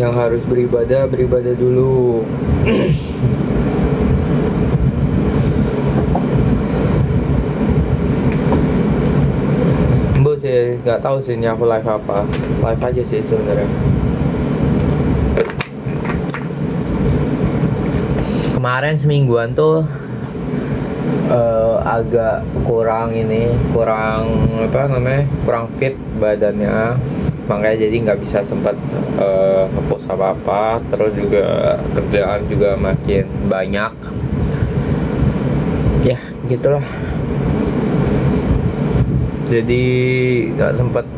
Yang harus beribadah, beribadah dulu. Bu sih, nggak tahu sih ini aku live apa. Live aja sih sebenarnya. Kemarin semingguan tuh agak kurang kurang fit badannya, makanya jadi nggak bisa sempat ngepost apa-apa. Terus juga kerjaan juga makin banyak ya, gitulah, jadi nggak sempat.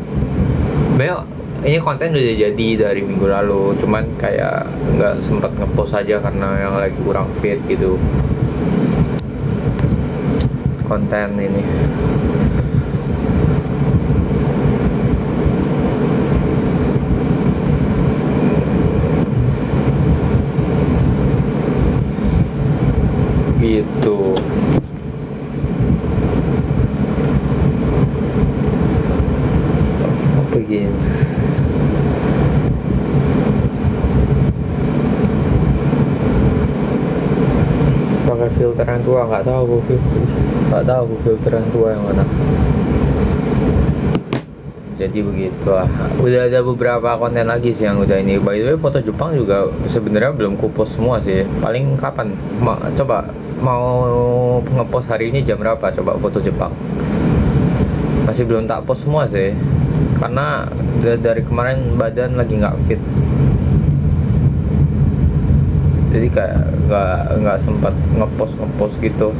Ini konten udah jadi dari minggu lalu, cuman kayak nggak sempat ngepost aja karena yang lagi kurang fit gitu konten ini. Gitu. Apa gini? Pakai filteran tua, nggak tahu aku filteran tua yang mana. Jadi begitulah. Udah ada beberapa konten lagi sih yang udah ini. By the way, foto Jepang juga sebenarnya belum kupost semua sih. Paling kapan? Coba mau ngepost hari ini jam berapa? Coba foto Jepang. Masih belum tak post semua sih. Karena dari kemarin badan lagi nggak fit. Jadi kayak nggak sempat ngepost gitu.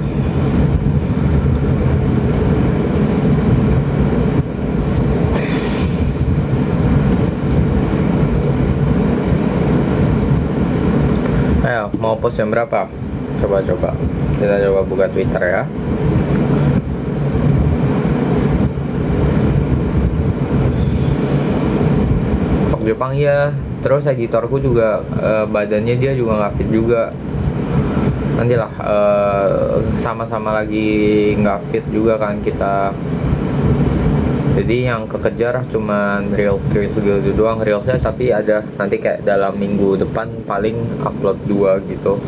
Ayo, mau post jam berapa? Coba kita coba buka Twitter ya. Vlog Jepang ya. Terus editorku juga badannya dia juga nggak fit juga. Nantilah sama-sama lagi nggak fit juga kan kita. Jadi yang kekejar cuman reels gitu doang reelsnya, tapi ada nanti kayak dalam minggu depan paling upload 2 gitu.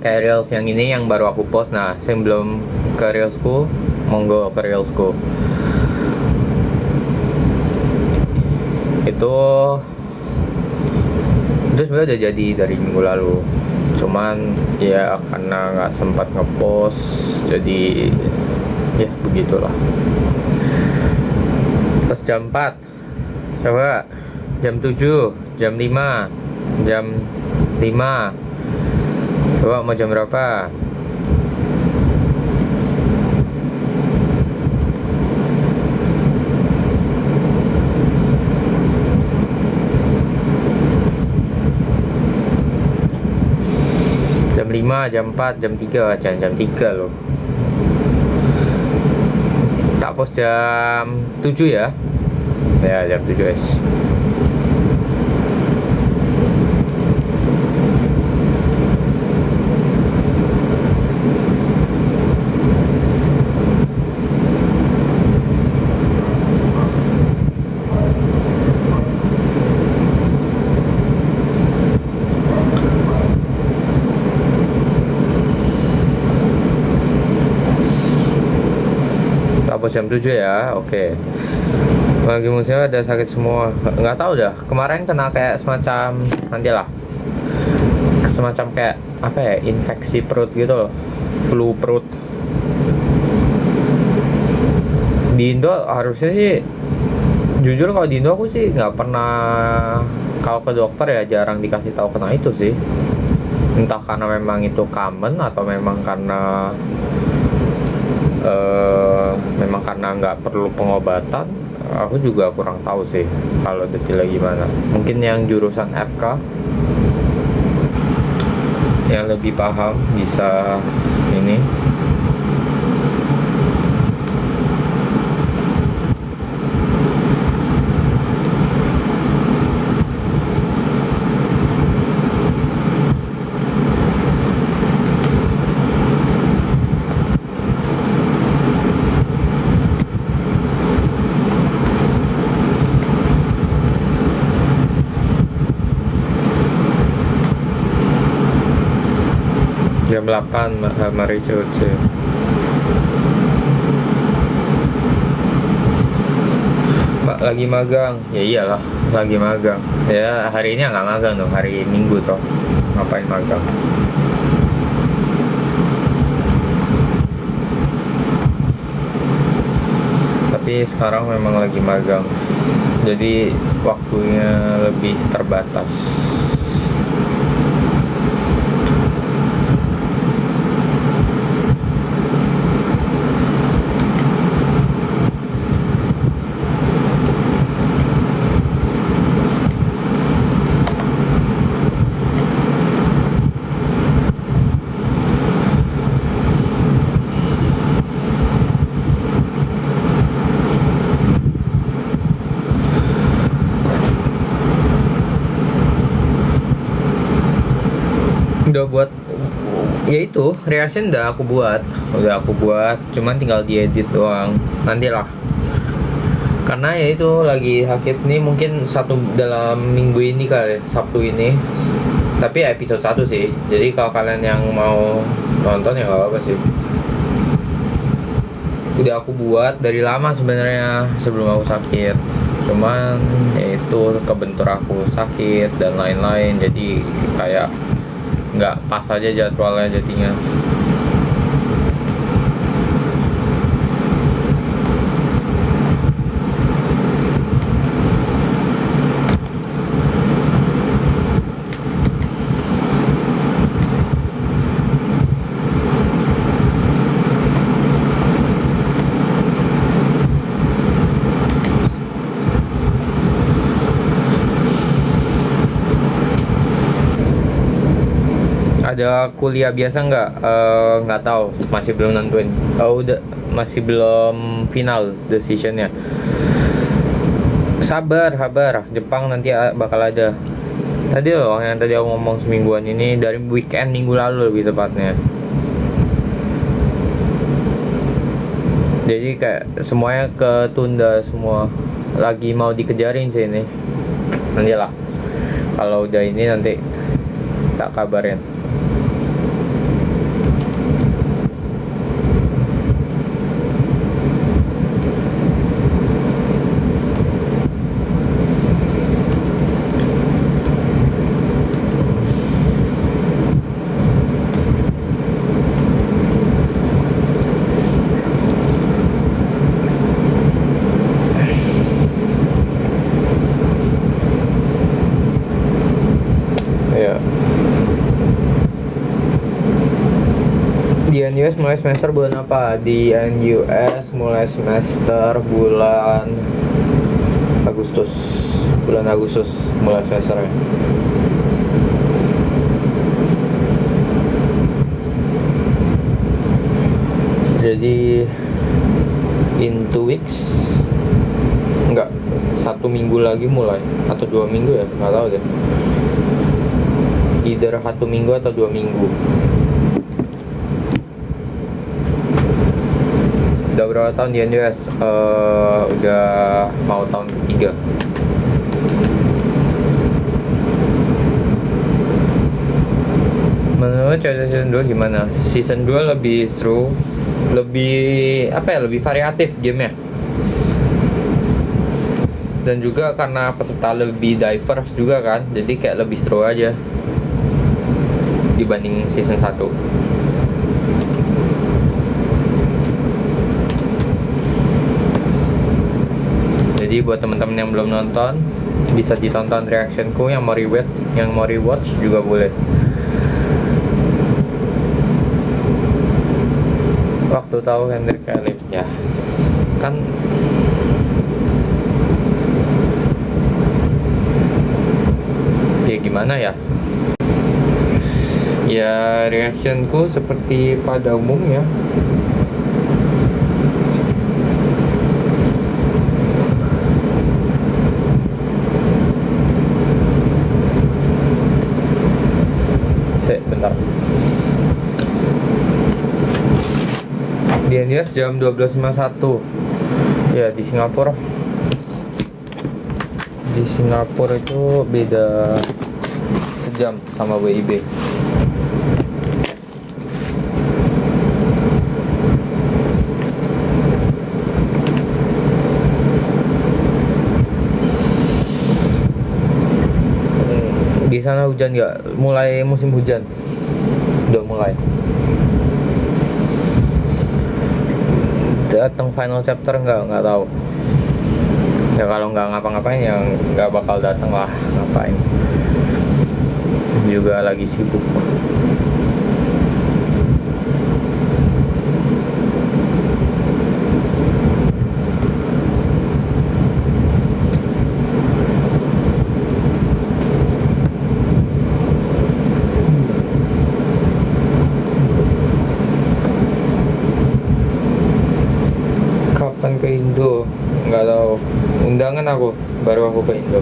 Kayak reels yang ini yang baru aku post. Nah, yang belum ke reelsku, monggo ke reelsku. Itu sebenarnya udah jadi dari minggu lalu, cuman ya karena nggak sempat ngepost, jadi ya begitulah. Terus jam 4, coba jam 7, jam 5, jam 5, coba mau jam berapa? Jam 5, jam 4, jam 3, jangan jam 3 loh. Tak post jam 7 ya. Ya, jam 7 guys. Jam 7 ya, oke. Lagi musimnya ada sakit semua, nggak tahu dah. Kemarin kena kayak semacam, nantilah, semacam kayak apa ya, infeksi perut gitu loh, flu perut. Di Indo harusnya sih, jujur kalau di Indo aku sih nggak pernah, kalau ke dokter ya jarang dikasih tahu kena itu sih. Entah karena memang itu common atau memang karena nggak perlu pengobatan. Aku juga kurang tahu sih kalau detailnya gimana. Mungkin yang jurusan FK yang lebih paham bisa ini. 8 Mari Chotse. Lagi magang, ya iyalah lagi magang. Ya hari ini nggak magang dong, hari Minggu toh, ngapain magang? Tapi sekarang memang lagi magang, jadi waktunya lebih terbatas. Udah buat, ya itu reaction udah aku buat, cuman tinggal diedit doang nantilah, karena ya itu lagi sakit nih, mungkin dalam minggu ini kali, Sabtu ini, tapi episode 1 sih, jadi kalau kalian yang mau nonton ya gak apa-apa sih. Udah aku buat dari lama sebenarnya sebelum aku sakit, cuman ya itu kebentur aku sakit dan lain-lain, jadi kayak nggak pas aja jadwalnya jadinya. Ada kuliah biasa nggak? Nggak tahu, masih belum nentuin. Masih belum final decisionnya. Sabar. Jepang nanti bakal ada. Tadi loh yang tadi aku ngomong semingguan ini, dari weekend minggu lalu lebih tepatnya. Jadi kayak semuanya ketunda semua. Lagi mau dikejarin sih ini. Nantilah. Kalau udah ini nanti tak kabarin. Di NUS mulai semester bulan apa? Di NUS mulai semester bulan Agustus mulai semesternya. Jadi in 2 weeks, enggak, 1 minggu lagi mulai, atau 2 minggu ya, nggak tahu deh, either 1 minggu atau 2 minggu. Udah berapa tahun di NUS? Udah mau tahun ketiga. Menurut season 2 gimana? Season 2 lebih seru, lebih lebih variatif gamenya, dan juga karena peserta lebih diverse juga kan, jadi kayak lebih seru aja dibanding season 1. Jadi buat teman-teman yang belum nonton, bisa ditonton reactionku. Yang mau rewatch juga boleh. Waktu tahu Henry Cavill ya kan, ya gimana ya, ya reactionku seperti pada umumnya. Bentar. Di NUS jam 12.51. Ya di Singapura itu beda sejam sama WIB. sana hujan nggak? Mulai musim hujan. Udah mulai. Datang final chapter nggak tahu. Ya kalau nggak ngapa-ngapain ya nggak bakal datang lah, ngapain. Juga lagi sibuk. Kapan ke Indo? Nggak tahu. Undangan baru aku ke Indo.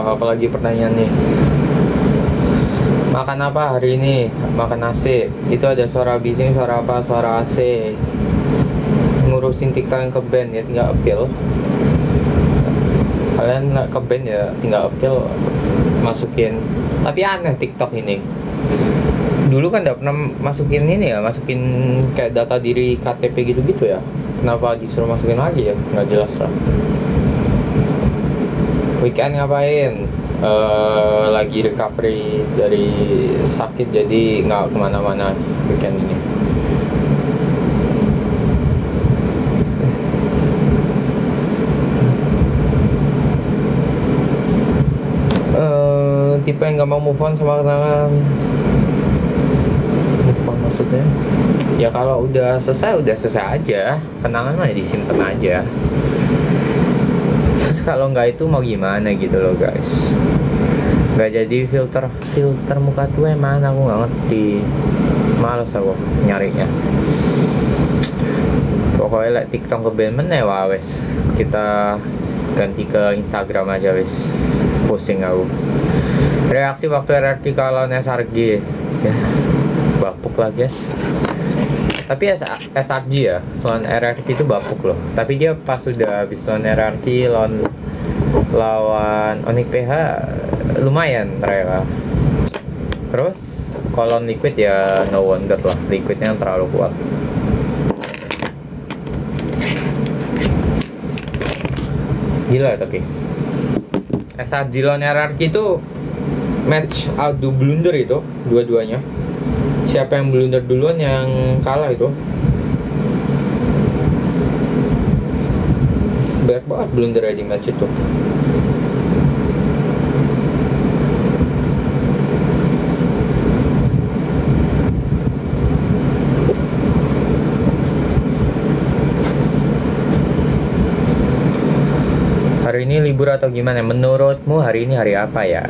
Apalagi pertanyaan nih, makan apa hari ini? Makan nasi. Itu ada suara bising, suara apa? Suara AC. Ngurusin TikTok yang ke band ya, tinggal appeal. Kalian ke band ya tinggal appeal, masukin. Tapi aneh TikTok ini, dulu kan gak pernah masukin ini ya, masukin kayak data diri KTP gitu-gitu ya. Kenapa disuruh masukin lagi ya? Nggak jelas lah. Weekend ngapain? Lagi recovery dari sakit, jadi nggak kemana-mana weekend ini. Tipe yang nggak mau move on sama kenangan. Move on maksudnya? Ya kalau udah selesai aja. Kenangan mah disimpan aja. Kalau nggak itu mau gimana gitu loh guys. Nggak jadi filter muka tuh mana, aku nggak ngerti. Males aku nyarinya. Pokoknya like TikTok ke band meneh wes. Kita ganti ke Instagram aja wes. Posting aku. Reaksi waktu RRQ kalau SRG. Ya, bapuk lah guys. Tapi SRG ya, lawan RRQ itu bapuk loh. Tapi dia pas sudah habis lawan RRQ, lawan Onyx PH lumayan mereka. Terus kalau Liquid ya no wonder lah, Liquidnya yang terlalu kuat. Gila tapi SRG lawan RRQ itu match adu blunder itu dua-duanya. Siapa yang blunder duluan yang kalah itu. Banyak banget blunder di match itu. Hari ini libur atau gimana? Menurutmu hari ini hari apa ya?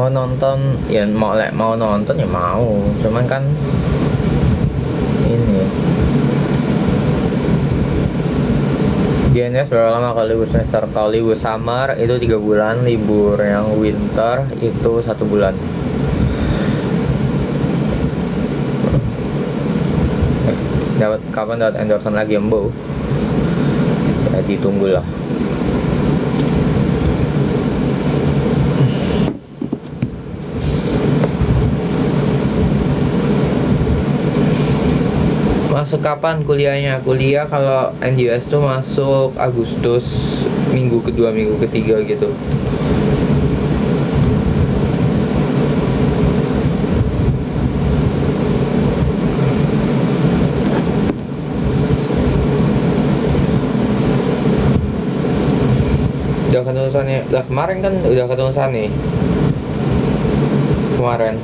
Mau nonton ya mau nonton ya mau, cuman kan ini GNS berapa lama kalau libur semester? Kalau libur summer itu 3 bulan, libur yang winter itu 1 bulan. kapan dapat endorsement lagi Embo, ya ditunggulah. Masuk kapan kuliahnya? Kuliah kalau NUS tuh masuk Agustus, minggu kedua, minggu ketiga gitu. Udah keterusannya, udah kemarin kan udah keterusan nih. Kemarin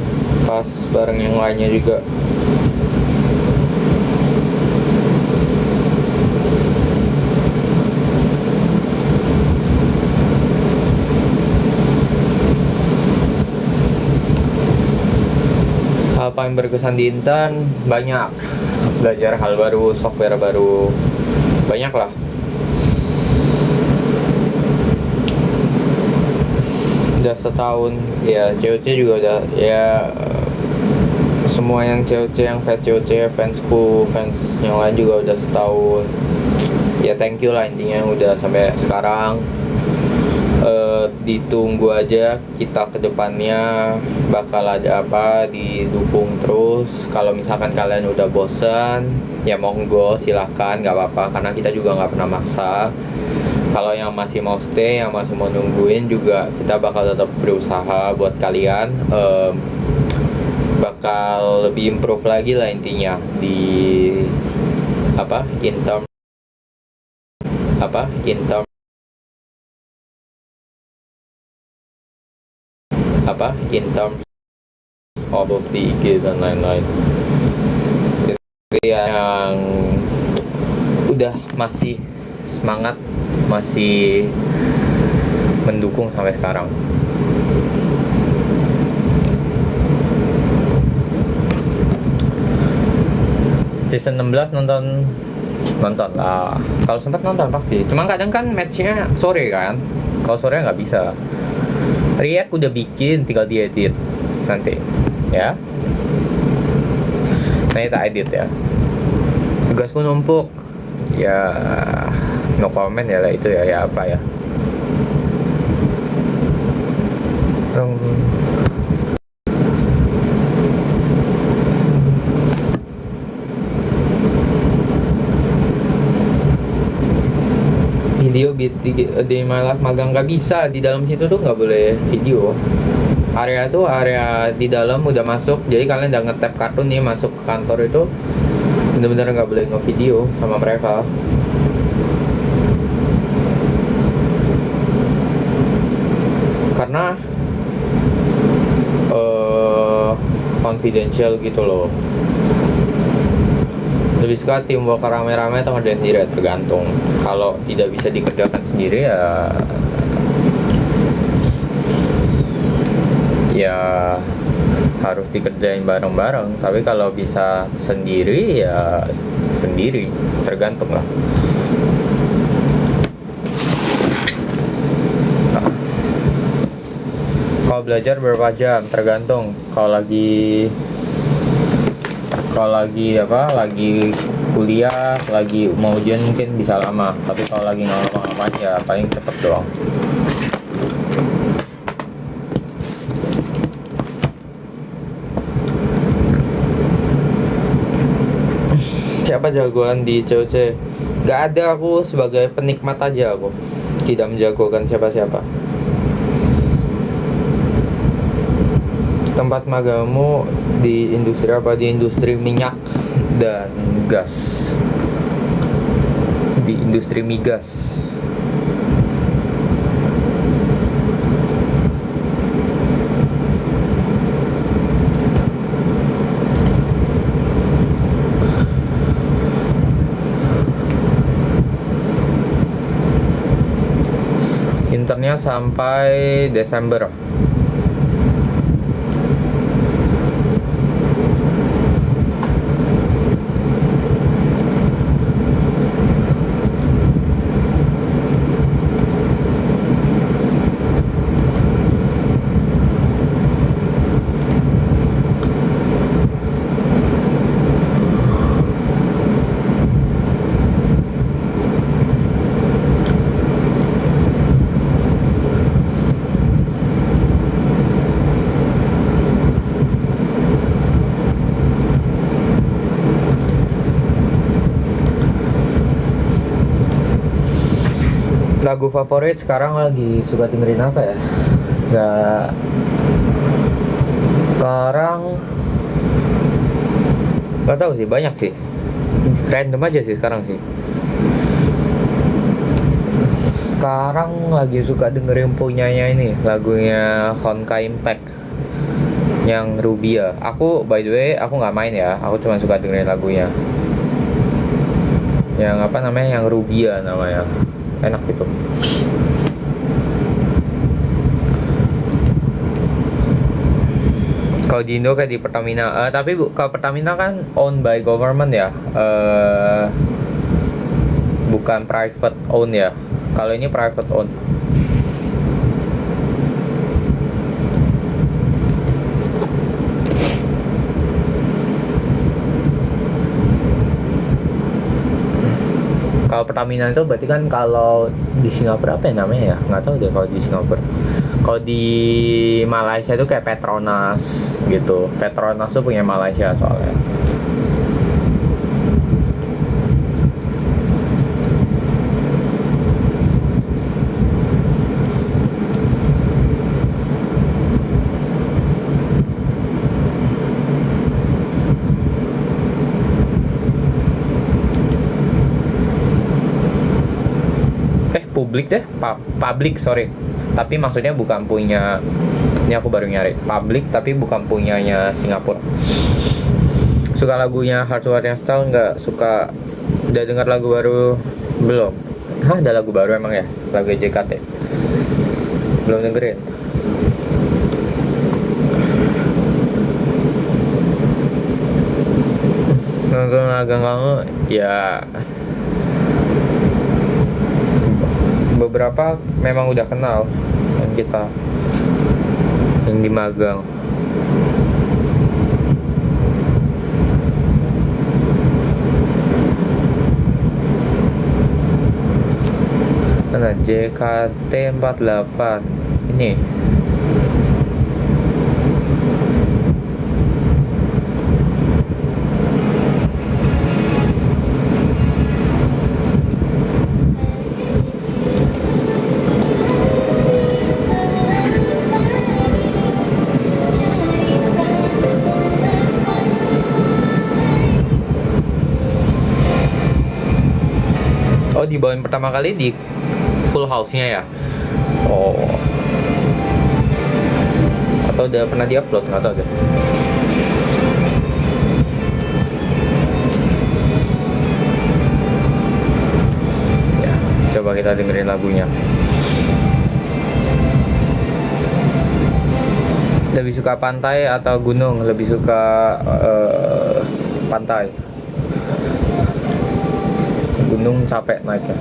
pas bareng yang lainnya juga. Hal paling berkesan di intern banyak, belajar hal baru, software baru, banyak lah. Udah setahun ya, COC juga udah ya, semua yang COC, yang fans COC, fansku, fans yang lain juga udah setahun. Ya thank you lah intinya udah sampai sekarang. Ditunggu aja kita ke depannya bakal ada apa, didukung terus. Kalau misalkan kalian udah bosan ya monggo silahkan, nggak apa-apa karena kita juga nggak pernah maksa. Kalau yang masih mau stay, yang masih mau nungguin juga kita bakal tetap berusaha buat kalian. Bakal lebih improve lagi lah intinya di apa, in term of the IG dan lain-lain. Jadi yang udah masih semangat, masih mendukung sampai sekarang. Season 16 nonton lah. Kalau sempat nonton pasti. Cuma kadang kan matchnya sore kan. Kalau sore nggak bisa. React udah bikin, tinggal diedit nanti ya. Nanti tak edit ya. Tugasku numpuk. Ya no comment ya lah itu ya apa ya. Video di malah magang nggak bisa, di dalam situ tuh nggak boleh video. Area di dalam udah masuk, jadi kalian udah nge-tap kartu nih masuk ke kantor itu bener-bener nggak boleh nge-video sama mereka. Karena confidential gitu loh. Lebih suka teamwork rame-rame atau ngerjain sendiri, tergantung. Kalau tidak bisa dikerjakan sendiri ya harus dikerjain bareng-bareng. Tapi kalau bisa sendiri ya sendiri, tergantung lah. Kalau belajar berapa jam tergantung. Kalau lagi kuliah, lagi mau ujian mungkin bisa lama. Tapi kalau lagi nggak lama-lama ya paling cepet doang. Siapa jagoan di COC? Gak ada, aku sebagai penikmat aja, aku tidak menjagokan siapa-siapa. Tempat magangmu di industri apa? Di industri minyak dan gas. Di industri migas. Internnya sampai Desember. Lagu favorit sekarang lagi suka dengerin apa ya? Gak, sekarang gak tahu sih, banyak sih. Random aja sih sekarang sih. Sekarang lagi suka dengerin punyanya ini, lagunya Honka Impact yang Rubia. Aku by the way aku nggak main ya, aku cuma suka dengerin lagunya. Yang apa namanya, yang Rubia namanya, enak gitu. Kalau di Indo kayak di Pertamina, tapi kalau Pertamina kan owned by government ya, bukan private own ya. Kalau ini private own. Kalau Pertamina itu berarti kan, kalau di Singapura apa ya namanya ya? Nggak tahu deh kalau di Singapura. Kalau di Malaysia itu kayak Petronas gitu. Petronas tuh punya Malaysia soalnya. Publik deh, public sorry, tapi maksudnya bukan punya, ini aku baru nyari, public tapi bukan punyanya Singapura. Suka lagunya Hardware yang Style nggak? Suka. Udah dengar lagu baru belum? Hah, ada lagu baru emang ya? Lagu JKT belum dengerin. Nonton agak kamu ya, beberapa memang udah kenal yang kita yang di magang. Mana JKT48 ini? Oh, dibawain pertama kali di Full House-nya ya? Oh. Atau udah pernah di-upload, nggak tahu deh. Ya, coba kita dengerin lagunya. Lebih suka pantai atau gunung? Lebih suka pantai. Gunung capek naiknya.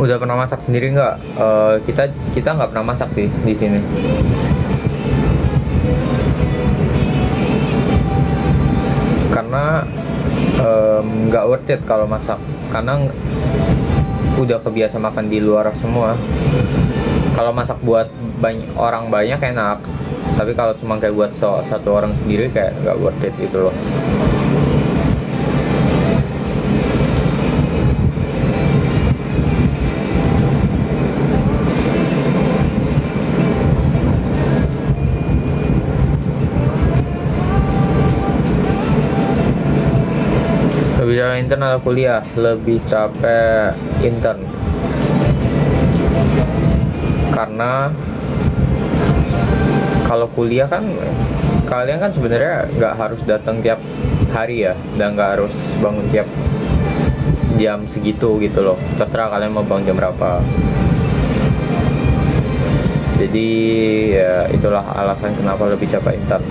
Udah pernah masak sendiri nggak? Kita nggak pernah masak sih di sini. Karena nggak worth it kalau masak. Karena udah kebiasa makan di luar semua. Kalau masak buat orang banyak enak. Tapi kalau cuma kayak buat satu orang sendiri kayak nggak worth it itu loh. Lebih capek intern atau kuliah? Lebih capek intern. Karena kalau kuliah kan kalian kan sebenarnya nggak harus datang tiap hari ya, dan nggak harus bangun tiap jam segitu gitu loh. Terserah kalian mau bangun jam berapa. Jadi ya itulah alasan kenapa lebih capek intern.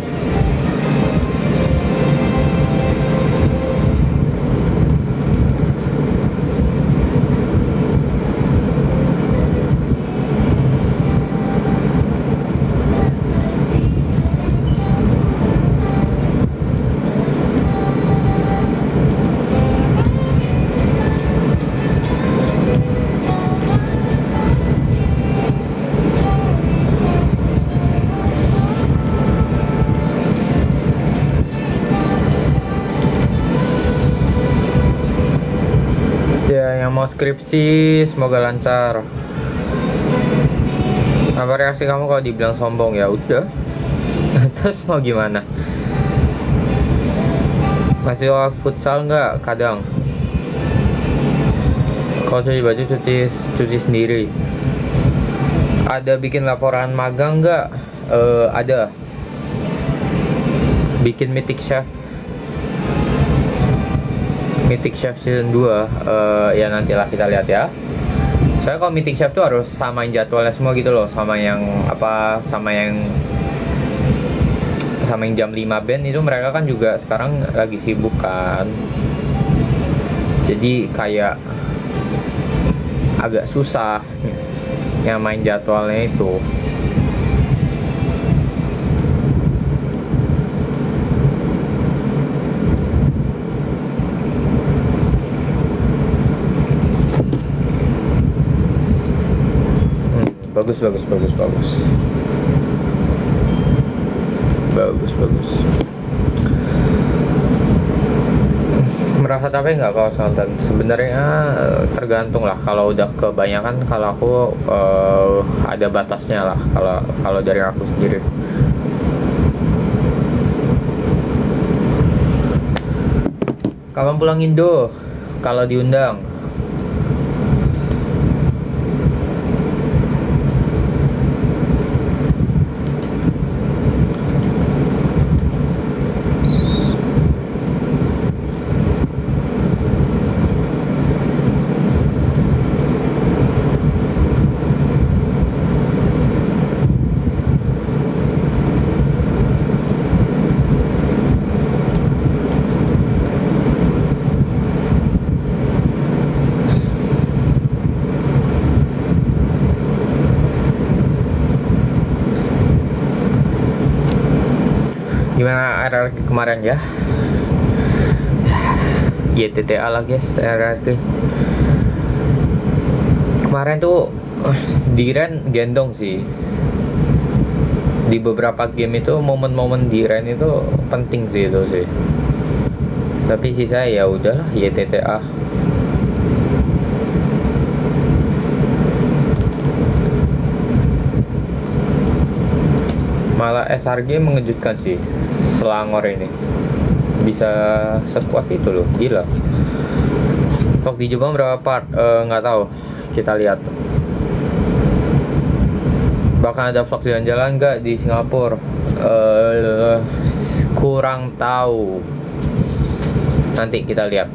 yang mau skripsi semoga lancar. Apa reaksi kamu kalau dibilang sombong? Ya udah. Terus mau gimana? Masih futsal nggak? Kadang. Kalau cuci baju cuci sendiri. Ada bikin laporan magang nggak? Ada. Bikin Mythic Chef season 2. Ya nantilah kita lihat ya. Soalnya kalau Mythic Chef tuh harus samain jadwalnya semua gitu loh, sama yang jam 5 band itu mereka kan juga sekarang lagi sibuk kan. Jadi kayak agak susah yang main jadwalnya itu. Bagus. Merasa capek nggak kalau nonton? Sebenarnya tergantung lah. Kalau udah kebanyakan, kalau aku ada batasnya lah. Kalau dari aku sendiri. Kapan pulang Indo? Kalau diundang. Gimana RRQ kemarin ya? YTTA lah guys, RRQ kemarin tuh Diren gendong sih. Di beberapa game itu momen-momen Diren itu penting sih itu sih. Tapi sisa ya udahlah YTTA. Malah SRG mengejutkan sih, Selangor ini bisa sekuat itu loh, gila. Kok di Jepang berapa part? Nggak tahu, kita lihat. Bahkan ada vlog jalan-jalan nggak di Singapura? Kurang tahu, nanti kita lihat.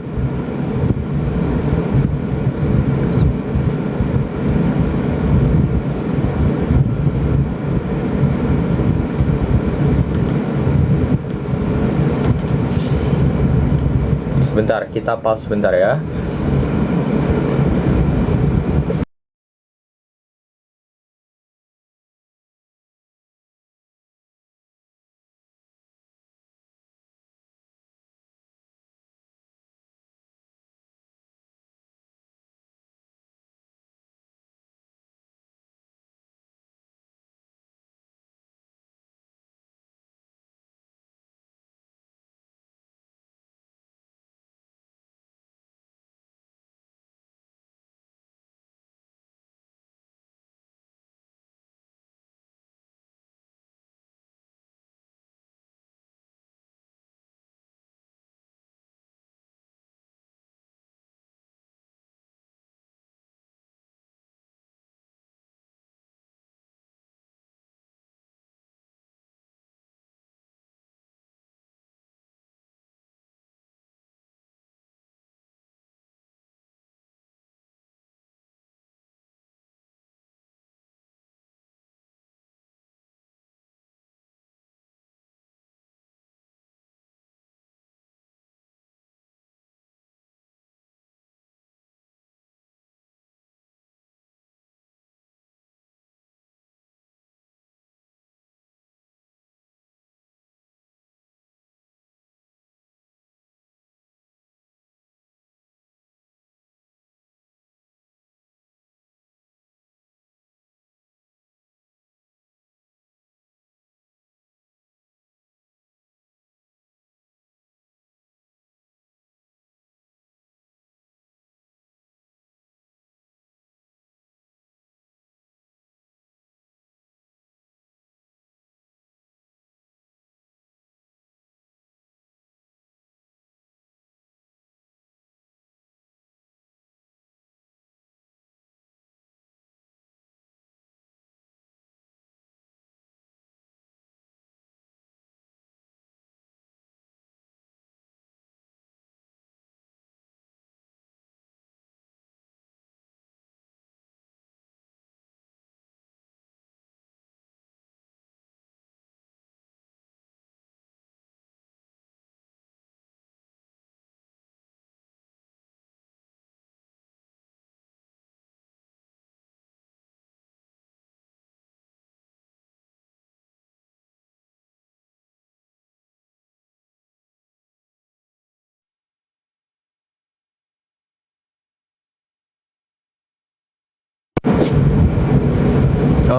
Sebentar, kita pause sebentar ya.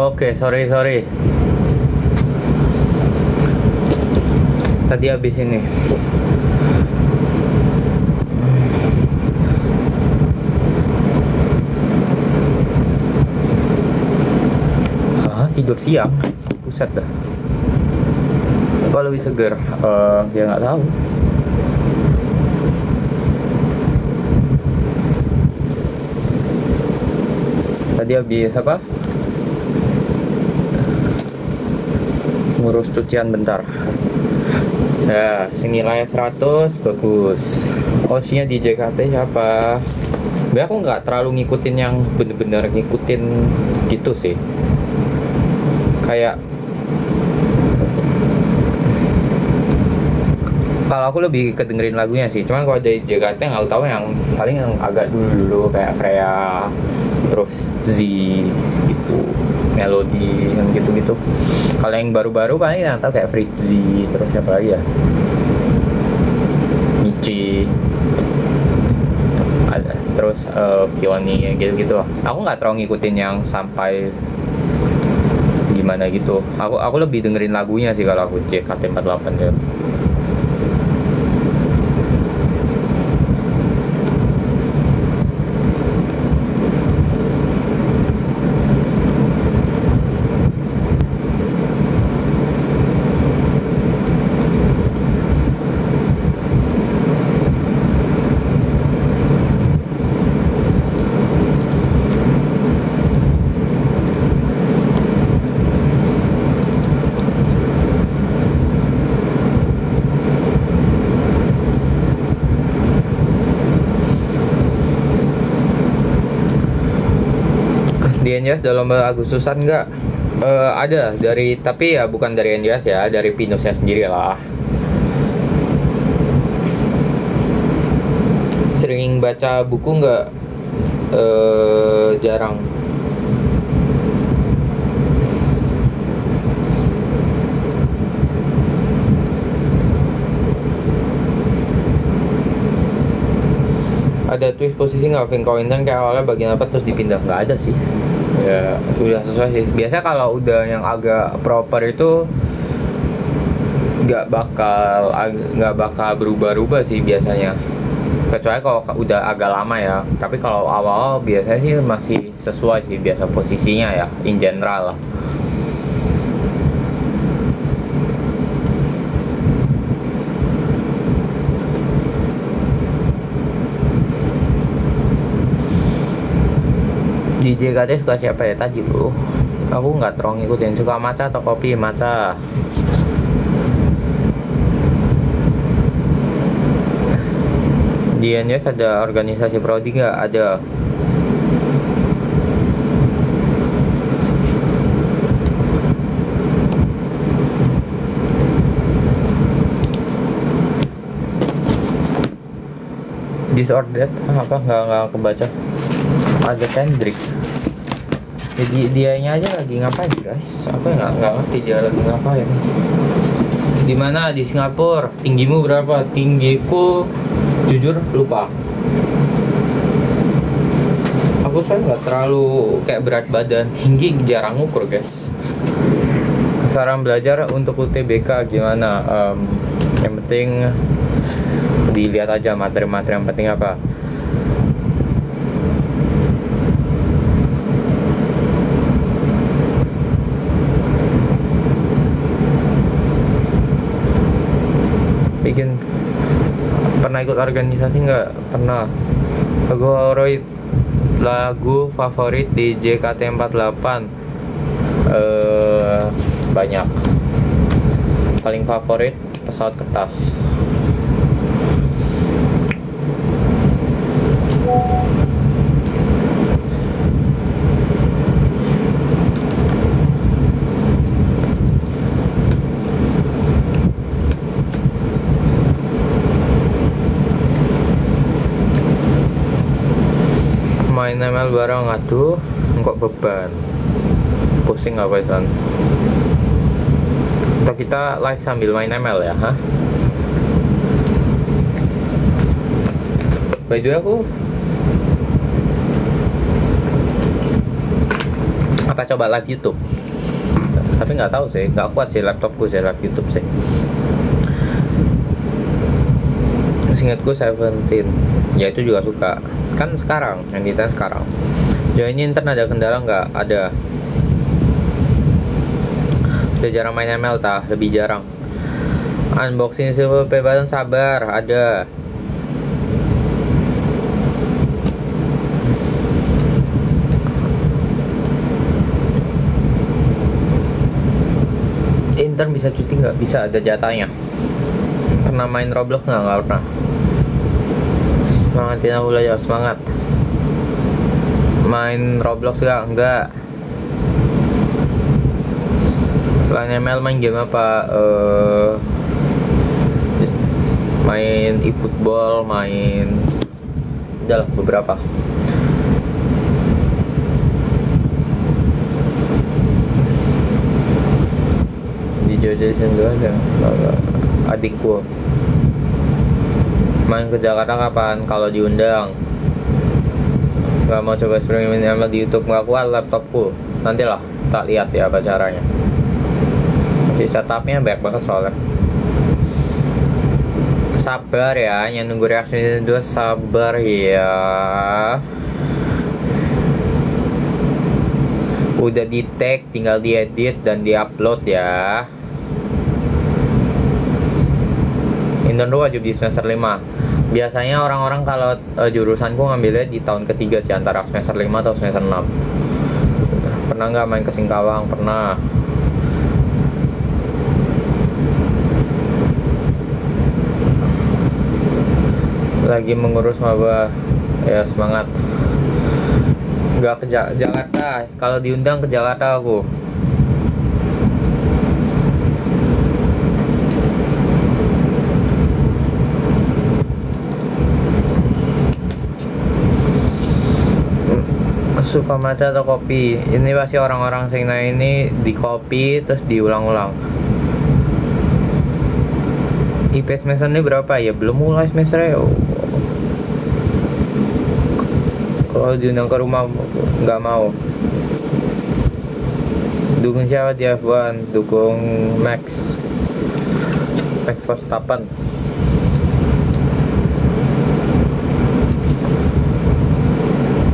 Oke, sorry. Tadi habis ini. Tidur siang, buset dah. Kok lebih seger? Ya nggak tahu. Tadi habis apa? Ngurus cucian bentar. Ya, senilai 100 bagus. Hostnya di JKT siapa? Sebenernya aku nggak terlalu ngikutin yang bener-bener ngikutin gitu sih. Kayak kalau aku lebih kedengerin lagunya sih. Cuman kalau dari JKT yang aku tahu yang paling yang agak dulu kayak Freya, terus Z gitu, Melody yang gitu-gitu. Kalau yang baru-baru paling yang tahu kayak Fritzy, terus siapa lagi ya? Michi. Ada terus Fioni gitu-gitu. Aku nggak terlalu ngikutin yang sampai gimana gitu. Aku lebih dengerin lagunya sih kalau aku JKT48 ya. Di NJS dalam lomba Agustusan nggak? Ada dari, tapi ya bukan dari NJS ya, dari Pinusnya sendiri lah. Sering baca buku nggak? Jarang. Ada twist posisi nggak Vincointen kayak awalnya bagian apa terus dipindah? Nggak ada sih. Ya udah sesuai sih. Biasanya kalau udah yang agak proper itu nggak bakal berubah-ubah sih biasanya. Kecuali kalau udah agak lama ya. Tapi kalau awal biasanya sih masih sesuai sih biasa posisinya ya, in general lah. Di JKT suka siapa ya tadi bro? Aku nggak terlalu ngikutin. Suka matcha atau kopi? Matcha. Di NJS ada organisasi prodi nggak? Ada. Disordered apa? Nggak kebaca. Ada Kendrick. Jadi dianya aja lagi ngapain guys? Aku nggak ngerti dia lagi ngapain. Di mana? Di Singapura. Tinggimu berapa? Tinggiku jujur lupa. Aku soalnya nggak terlalu kayak berat badan, tinggi jarang ukur guys. Saran belajar untuk UTBK gimana? Yang penting dilihat aja materi-materi yang penting apa. Bikin pernah ikut organisasi nggak? Pernah. Lagu favorit di JKT48 banyak. Paling favorit Pesawat Kertas. Main ML bareng, aduh kok beban, pusing apa itu? Atau kita live sambil main ML ya, ha? By the way aku apa Apa coba live YouTube? Tapi nggak tahu sih, nggak kuat sih laptopku sih live YouTube sih. Seingatku Seventeen, ya itu juga suka. Kan sekarang, yang kita sekarang. Ya ini internet ada kendala nggak? Ada. Udah jarang main ML tah, lebih jarang. Unboxing silver pay button sabar, ada. Intern bisa cuti nggak? Bisa, ada jatahnya. Pernah main Roblox nggak? Nggak pernah. Semangatin aku belajar, semangat. Main Roblox nggak? Enggak. Selain ML main game apa? Main eFootball, main udah lah beberapa. Di Jojosen dulu aja adikku main ke Jakarta kapan? Kalau diundang. Gak mau coba streaming ML di YouTube, gak kuat laptopku. Nantilah tak lihat ya apa caranya. Masih setupnya banyak banget soalnya. Sabar ya, yang nunggu reaksi itu sabar ya. Udah di tag, tinggal diedit dan diupload ya. Intern wajib di semester 5. Biasanya orang-orang kalau jurusanku ngambilnya di tahun ketiga sih, antara semester 5 atau semester 6. Pernah nggak main ke Singkawang? Pernah. Lagi mengurus maba. Ya semangat. Nggak ke Jakarta. Kalau diundang ke Jakarta aku. Suka matcha atau kopi? Ini pasti orang-orang sing ini di kopi terus diulang-ulang. IP semester ini berapa ya? Belum mulai semesternya. Kalau diundang ke rumah nggak mau. Dukung siapa di F1? Dukung Max Verstappen.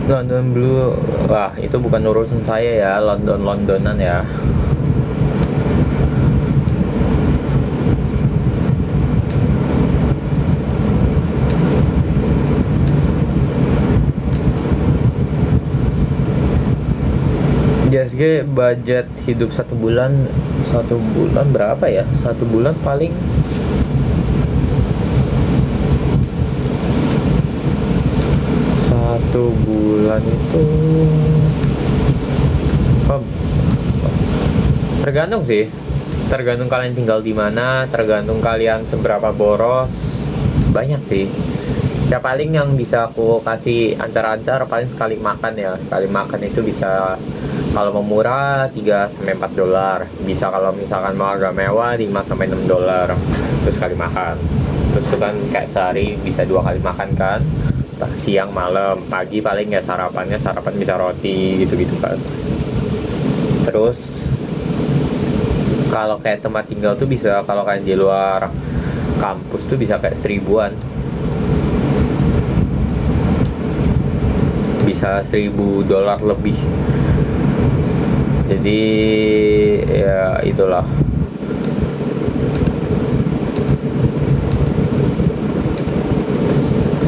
London Blue, wah itu bukan urusan saya ya, Londonan ya. JSG budget hidup satu bulan berapa ya? Satu bulan paling satu bulan itu tergantung sih, tergantung kalian tinggal di mana, tergantung kalian seberapa boros. Banyak sih ya, paling yang bisa aku kasih ancar-ancar paling sekali makan ya. Sekali makan itu bisa, kalau mau murah 3-4 dolar, bisa kalau misalkan mau agak mewah 5-6 dolar. Terus sekali makan, terus itu kan kayak sehari bisa 2 kali makan kan, siang malam. Pagi paling ya sarapan bisa roti gitu-gitu kan. Terus kalau kayak tempat tinggal tuh bisa, kalau kayak di luar kampus tuh bisa kayak 1000-an, bisa 1000 dolar lebih. Jadi ya itulah.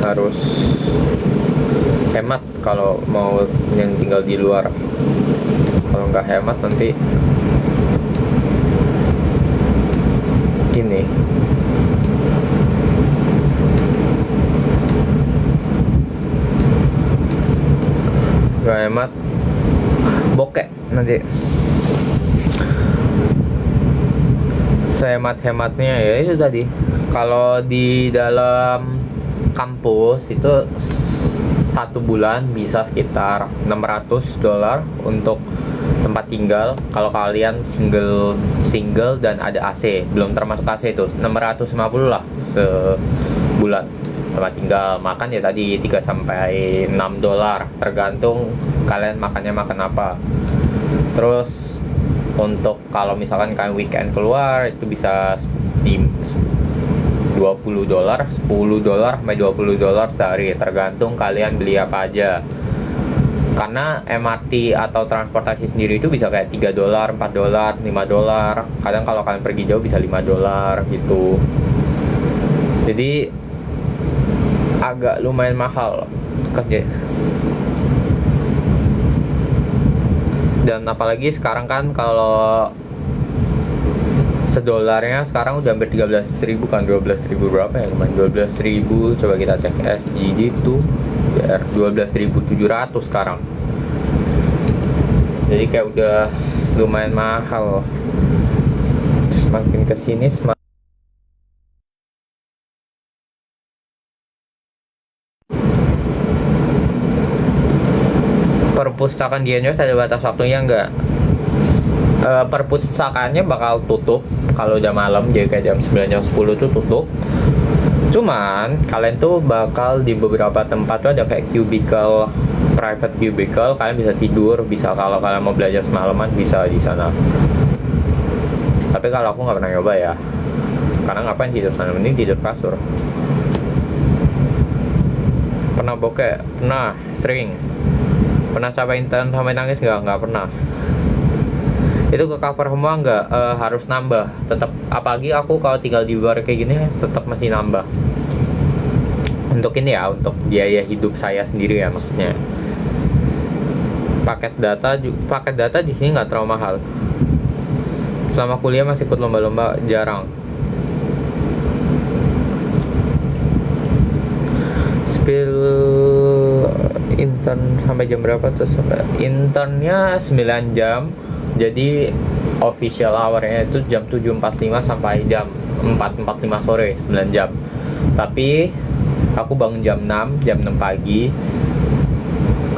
Harus hemat kalau mau yang tinggal di luar. Kalau nggak hemat nanti ini nggak hemat bokek nanti. Sehemat-hematnya ya itu tadi. Kalau di dalam kampus itu satu bulan bisa sekitar 600 dolar untuk tempat tinggal. Kalau kalian single dan ada AC, belum termasuk AC itu 650 lah sebulan tempat tinggal. Makan ya tadi 3-6 dolar, tergantung kalian makannya makan apa. Terus untuk kalau misalkan kalian weekend keluar itu bisa di $20, $10 sampai $20 sehari, tergantung kalian beli apa aja. Karena MRT atau transportasi sendiri itu bisa kayak $3, $4, $5. Kadang kalau kalian pergi jauh bisa $5 gitu. Jadi agak lumayan mahal kerja. Dan apalagi sekarang kan kalau sedolarnya sekarang udah hampir 13.000 kan, 12.000 berapa ya teman? 12.000, coba kita cek SGD tuh biar 12.700 sekarang. Jadi kayak udah lumayan mahal. Semakin kesini semakin perpustakaan di Indonesia ada batas waktunya nggak? Perpustakaannya bakal tutup kalau udah malam, jadi kayak jam 9 jam 10 tuh tutup. Cuman kalian tuh bakal di beberapa tempat tuh ada kayak cubicle, private cubicle, kalian bisa tidur, bisa kalau kalian mau belajar semalaman bisa di sana. Tapi kalau aku nggak pernah nyoba ya, karena ngapain tidur sana, mending tidur kasur. Pernah bokeh? Pernah, sering. Pernah capai intern sampai nangis nggak pernah. Itu ke cover semua nggak, harus nambah tetap, apalagi aku kalau tinggal di luar kayak gini tetap masih nambah untuk ini ya, untuk biaya hidup saya sendiri ya, maksudnya paket data di sini nggak terlalu mahal. Selama kuliah masih ikut lomba-lomba? Jarang. Spill intern sampai jam berapa tuh? Internnya 9 jam. Jadi official hour-nya itu jam 7.45 sampai jam 4.45 sore, 9 jam. Tapi aku bangun jam 6 pagi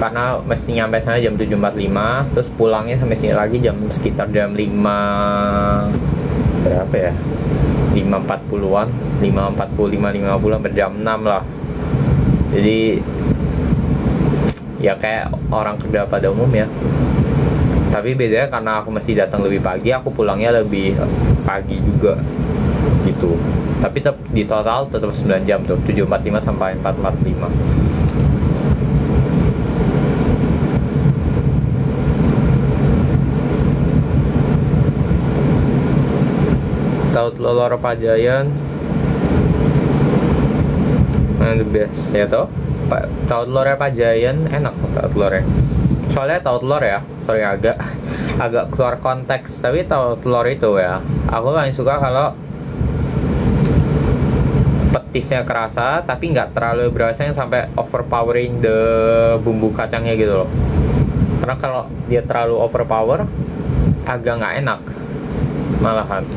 karena mesti nyampe sana jam 7.45, terus pulangnya sampai sini lagi sekitar jam 5 berapa ya? 5.40-an, 5.45, 5.50 sampai jam 6 lah. Jadi ya kayak orang kerja pada umum ya. Tapi bedanya karena aku mesti datang lebih pagi, aku pulangnya lebih pagi juga gitu. Tapi di total tetap 9 jam tuh, 7.45 sampai 4.45. Tahu telur Pajayan? The best ya toh. Tahu telurnya Pajayan enak kok, tahu telurnya. Soalnya tahu telur ya, sorry agak keluar konteks, tapi tahu telur itu ya, aku paling suka kalau petisnya kerasa tapi nggak terlalu berasa yang sampai overpowering the bumbu kacangnya gitu loh. Karena kalau dia terlalu overpower agak nggak enak malahan.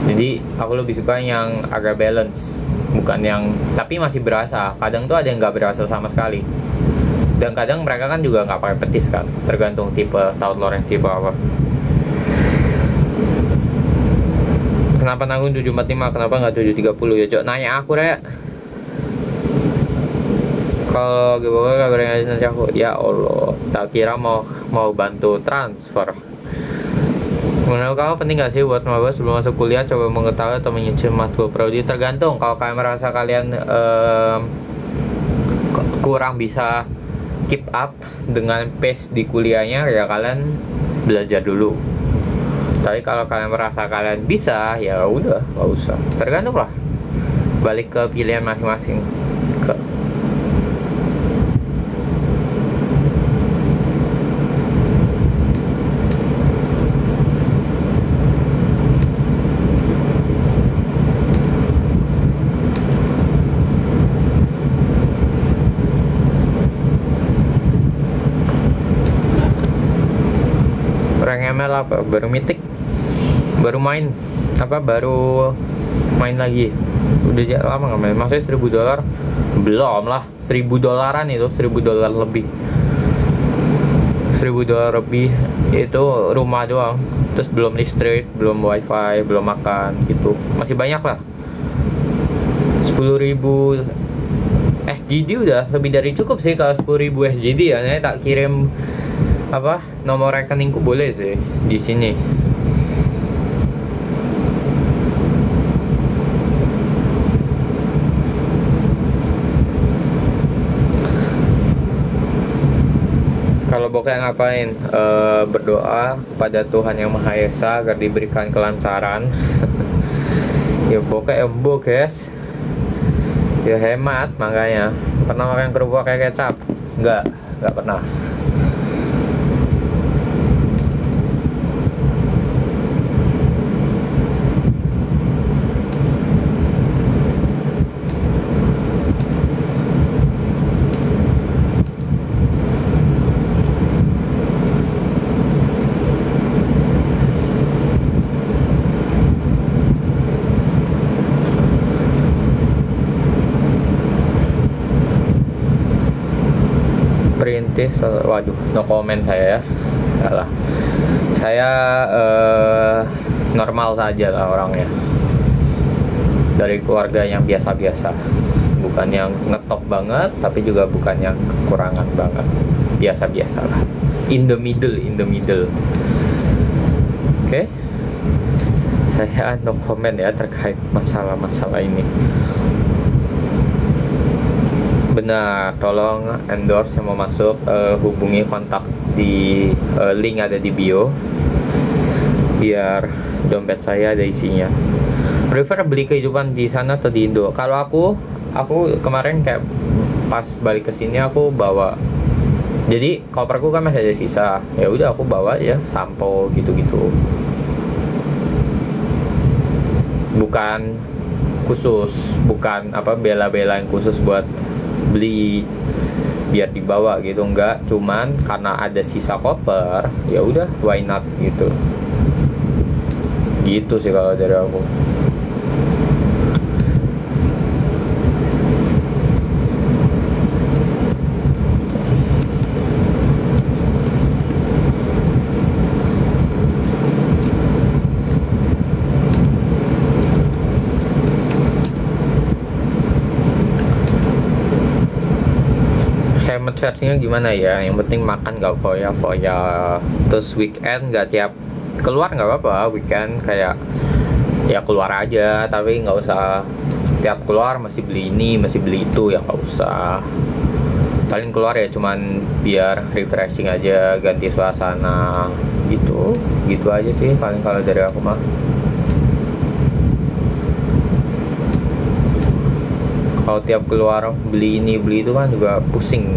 Jadi aku lebih suka yang agak balance, bukan yang tapi masih berasa. Kadang tuh ada yang nggak berasa sama sekali. Dan kadang mereka kan juga nggak pakai petis kan, tergantung tipe tahu telur yang tipe apa. Kenapa nanggung 7.45, kenapa nggak 7.30 ya Cok? Nanya aku Rek. Kalau gue kabarin aja nanti aku. Ya Allah, tak kira mau bantu transfer. Menurut kamu penting gak sih buat maba sebelum masuk kuliah coba mengetahui atau menyicil matkul prodi? Tergantung. Kalau kalian merasa kalian kurang bisa keep up dengan pace di kuliahnya, ya kalian belajar dulu. Tapi kalau kalian merasa kalian bisa, ya udah nggak usah. Tergantung lah, balik ke pilihan masing-masing. Rank ML apa? Baru mythic, baru main lagi. Udah lama nggak main. Maksudnya $1.000? Belum lah, $1.000 itu, $1.000 lebih. $1.000 lebih itu rumah doang. Terus belum listrik, belum wifi, belum makan gitu. Masih banyak lah. 10.000 SGD udah lebih dari cukup sih kalau 10.000 SGD ya. Saya tak kirim apa nomor rekeningku boleh sih di sini. Kalau bokeh ngapain? Berdoa kepada Tuhan Yang Maha Esa agar diberikan kelancaran. Ya bokeh embo guys. Ya hemat makanya. Pernah makan kerupuk pakai kecap? Enggak pernah. Perintis, waduh, no comment saya ya. Yalah. Saya normal saja lah orangnya. Dari keluarga yang biasa-biasa. Bukan yang ngetop banget, tapi juga bukan yang kekurangan banget. Biasa-biasa lah. In the middle. Oke. Saya no comment ya terkait masalah-masalah ini. Benar, tolong endorse yang mau masuk, hubungi kontak di link ada di bio, biar dompet saya ada isinya. Prefer beli kehidupan di sana atau di Indo? Kalau aku kemarin kayak pas balik ke sini aku bawa, jadi koperku kan masih ada sisa, ya udah aku bawa ya sampo gitu-gitu. Bukan khusus, bukan apa bela-belain khusus buat beli biar dibawa gitu, enggak, cuman karena ada sisa koper ya udah why not gitu sih kalau dari aku. Versinya gimana ya, yang penting makan gak foya, terus weekend gak tiap keluar gak apa-apa, weekend kayak ya keluar aja, tapi gak usah tiap keluar masih beli ini masih beli itu, ya gak usah. Paling keluar ya cuman biar refreshing aja, ganti suasana gitu aja sih paling kalau dari aku mah. Kalau tiap keluar beli ini beli itu kan juga pusing.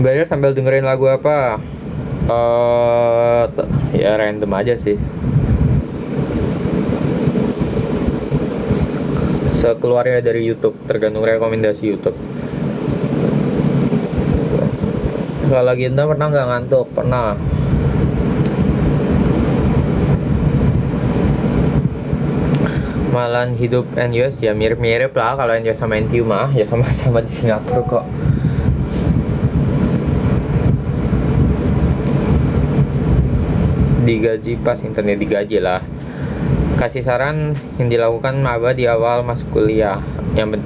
Belajar sambil dengerin lagu apa? Ya random aja sih. Sekeluarnya dari YouTube, tergantung rekomendasi YouTube. Kalau lagi entah pernah nggak ngantuk? Pernah. Malan hidup Enjos ya mirip-mirip lah, kalau Enjos sama NTU mah ya sama-sama di Singapura kok. Digaji pas internet, digaji lah. Kasih saran yang dilakukan maba di awal masuk kuliah. Yang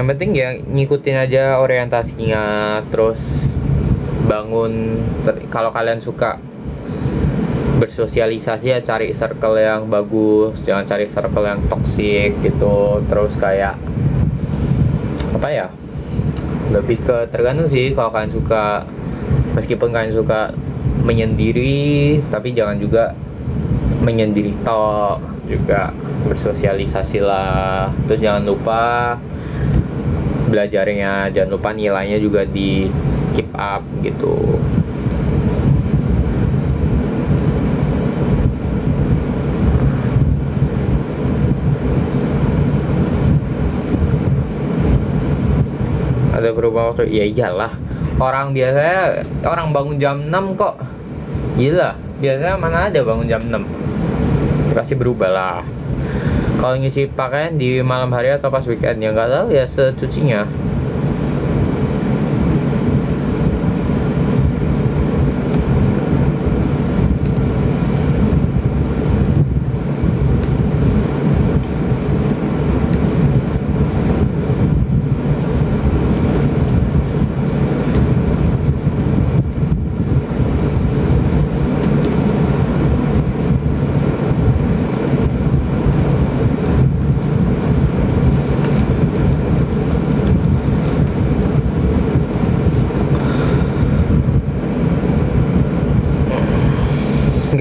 penting ya ngikutin aja orientasinya, terus bangun kalau kalian suka bersosialisasi ya cari circle yang bagus, jangan cari circle yang toksik gitu. Terus kayak apa ya, lebih ke tergantung sih, kalau kalian suka, meskipun kalian suka menyendiri, tapi jangan juga menyendiri tok, juga bersosialisasi lah. Terus jangan lupa belajarnya, jangan lupa nilainya juga di keep up gitu. Ada perubahan waktu? Ya iyalah, orang biasanya orang bangun jam 6 kok. Gila, biasanya mana ada bangun jam 6. Pasti berubah lah. Kalau nyuci pakaian di malam hari atau pas weekend ya nggak tahu ya, secucinya.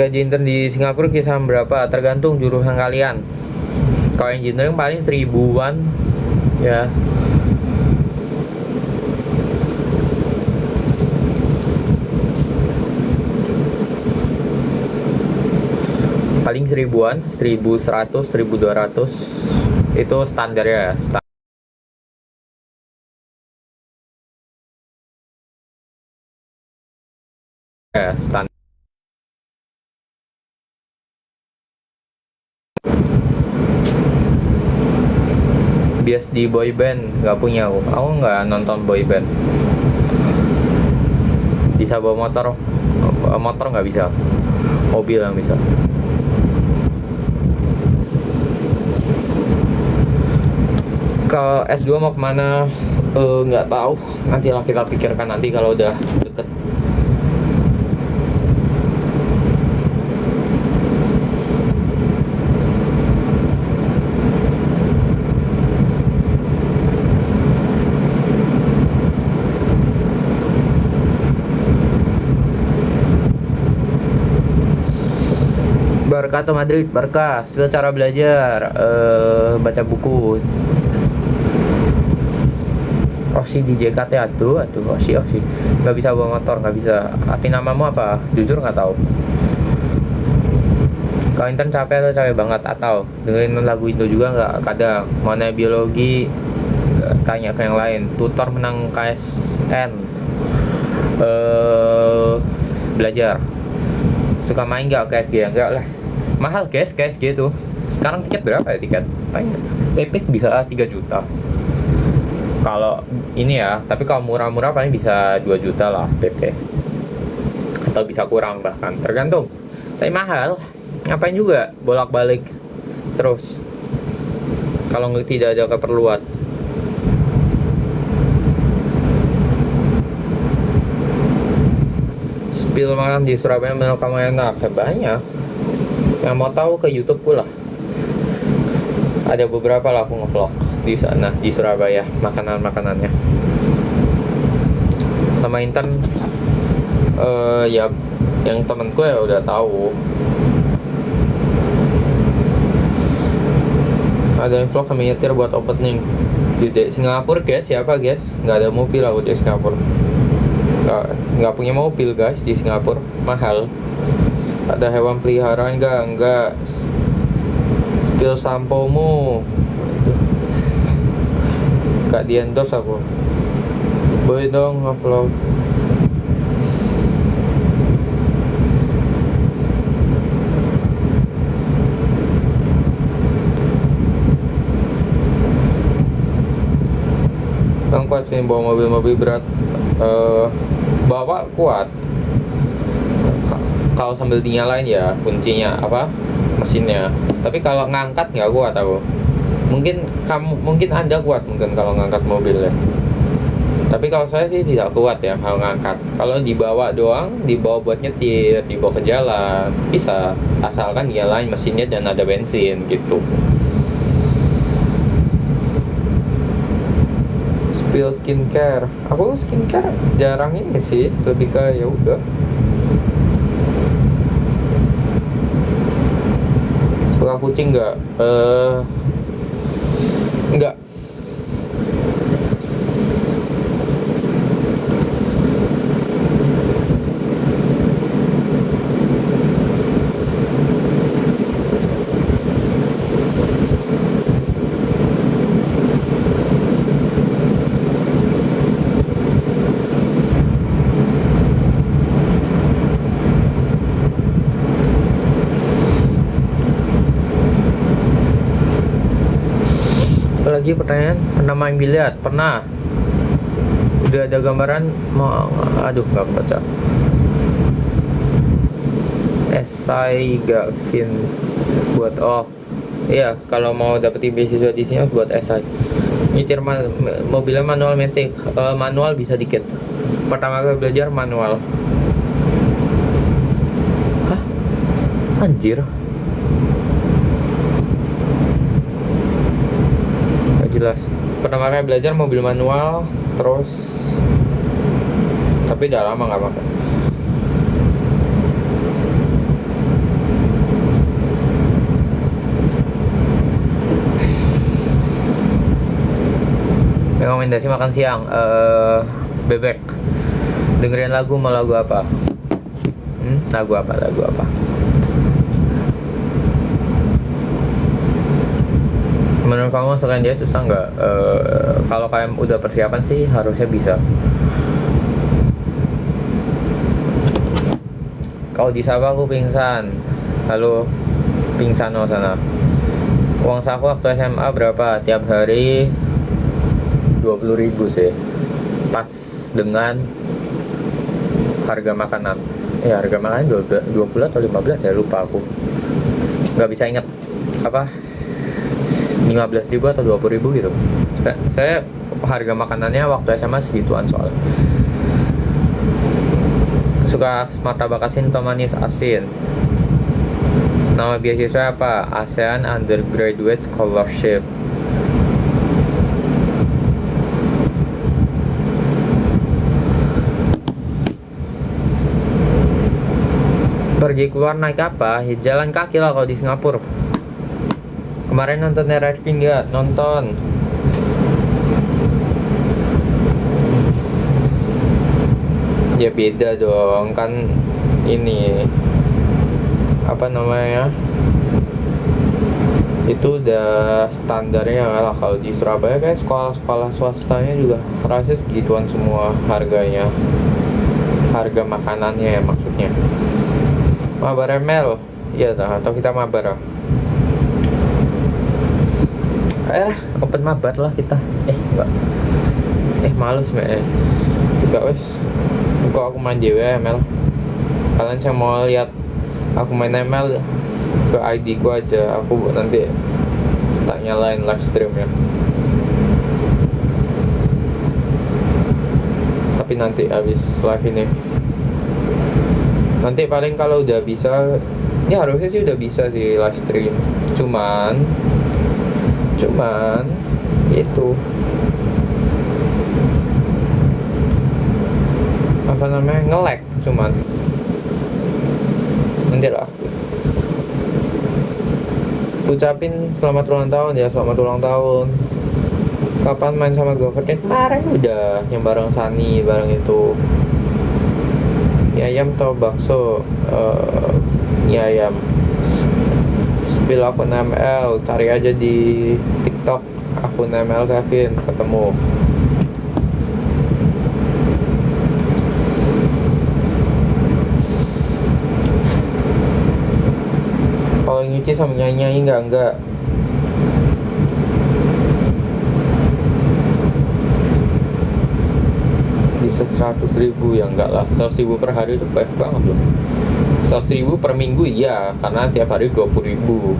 gaji intern di Singapura kisaran berapa? Tergantung jurusan kalian. Kalau engineering paling 1000-an ya. Paling 1000-an, 1100, 1200 itu standar ya. Standar. Bias di boy band nggak punya aku nggak nonton boy band. Bisa bawa motor nggak bisa, mobil yang bisa. Kalau S2 mau kemana nggak tahu, nantilah kita pikirkan nanti kalau udah deket. Barca atau Madrid? Barca. Skill cara belajar, baca buku. Osi di JKT aduh Osi nggak bisa bawa motor, nggak bisa. Arti namamu apa? Jujur nggak tahu. Kalau intern capek atau capek banget, atau dengerin lagu itu juga nggak? Kadang mau naik biologi tanya ke yang lain. Tutor menang KSN, belajar. Suka main nggak KSG? Enggak lah, mahal guys KSG tuh. Sekarang tiket berapa ya tiket? Epic bisa 3 juta kalau ini ya, tapi kalau murah-murah paling bisa 2 juta lah PP, atau bisa kurang bahkan, tergantung. Tapi mahal, ngapain juga bolak-balik terus kalau tidak ada keperluan. Spill makan di Surabaya menurut kamu enak? Banyak yang mau tahu ke YouTubeku lah, ada beberapa lah aku ngevlog di sana di Surabaya makanannya. Sama intern ya yang temenku ya udah tahu. Ada yang vlog sama nyetir buat opening di Singapura guys. Siapa guys? Nggak ada mobil aku di Singapura, nggak punya mobil guys di Singapura, mahal. Ada hewan peliharaan enggak. Spill sampomu gak di endorse aku. Boleh dong upload. Bang kuat sih bawa mobil berat. Bawa kuat kalau sambil dinyalain ya kuncinya apa mesinnya, tapi kalau ngangkat nggak kuat aku. Mungkin Anda kuat mungkin kalau ngangkat mobil ya, tapi kalau saya sih tidak kuat ya kalau ngangkat. Kalau dibawa doang, dibawa buat nyetir, dibawa ke jalan bisa, asalkan nyalain mesinnya dan ada bensin gitu. Spill skincare, aku skincare jarang ini sih, lebih ke ya udah. Suka kucing nggak? Enggak. Lagi pertanyaan, pernah main biliar? Pernah. Udah ada gambaran mau, aduh nggak baca. Esai Gavin buat iya, kalau mau dapetin beasiswa di sini buat esai. Nyetir mobilnya manual matic, manual bisa dikit. Pertama kali belajar manual. Hah? Anjir. Jelas. Pertama kali belajar mobil manual, terus tapi udah lama nggak pakai. rekomendasi makan siang, bebek. Dengerin lagu, mau lagu apa? Lagu apa? Menurut kamu selain dia susah nggak? Kalau kalian udah persiapan sih harusnya bisa. Kalau disapa aku pingsan. Halo, pingsan oh sana. Uang saku waktu SMA berapa? Tiap hari 20.000 sih. Pas dengan harga makanan. Ya harga makanan 20 atau 15 ya, lupa aku. Nggak bisa ingat apa 15.000 atau 20.000 gitu. Saya harga makanannya waktu SMA segituan soalnya. Suka martabak asin atau manis asin? Nama beasiswa apa? ASEAN Undergraduate Scholarship. Pergi keluar naik apa? Ya, jalan kaki lah kalau di Singapura. Kemarin nonton RRQ nggak? Nonton. Ya beda dong, kan ini apa namanya? Itu udah standarnya lah. Kalau di Surabaya kayak sekolah-sekolah swastanya juga rasa segituan semua harganya. Harga makanannya ya maksudnya. Mabar ML, iya atau kita mabar. Ayolah, open mabar lah kita. Enggak. Males enggak wes. Kok aku main JWML. Kalian yang mau lihat aku main ML ke ID ku aja. Aku nanti tak nyalain live streamnya. Tapi nanti habis live ini. Nanti paling kalau udah bisa, ya harusnya sih udah bisa sih live stream. Cuman itu apa namanya, nge-lag cuman. Nanti lah ucapin selamat ulang tahun ya, selamat ulang tahun. Kapan main sama gue? Kemarin udah yang bareng Sani, bareng itu mie ayam atau bakso. Mie ayam. Spill akun ML, cari aja di TikTok akun ML Kevin, ketemu. Kalau nyuci sama nyanyi enggak. Bisa 100.000 ya enggak lah. 100.000 per hari itu banyak banget loh. 100.000 per minggu iya, karena tiap hari 20.000.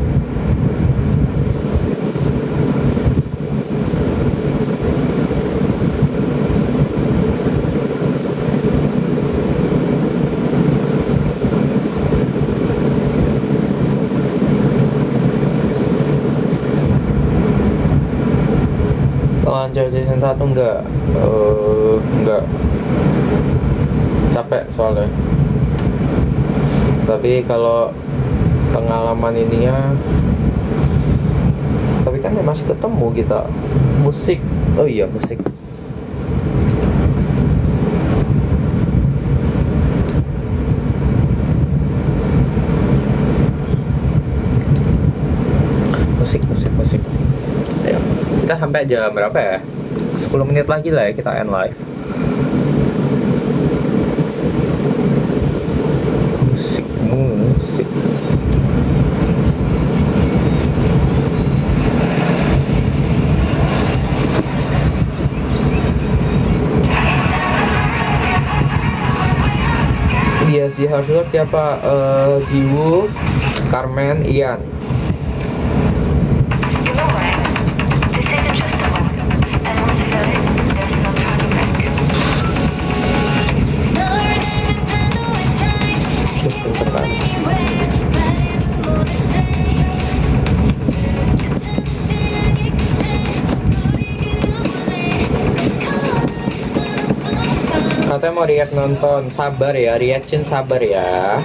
Lancar season 1 enggak capek soalnya. Tapi kalau pengalaman ininya, tapi kan ya masih ketemu kita. Musik, oh iya musik. Musik. Ayo, kita sampai jam berapa ya? 10 menit lagi lah ya kita end live. Musik. Di Harsulat siapa? Jiwu, Carmen, Ian. Katanya mau react nonton, sabar ya, reaction sabar ya.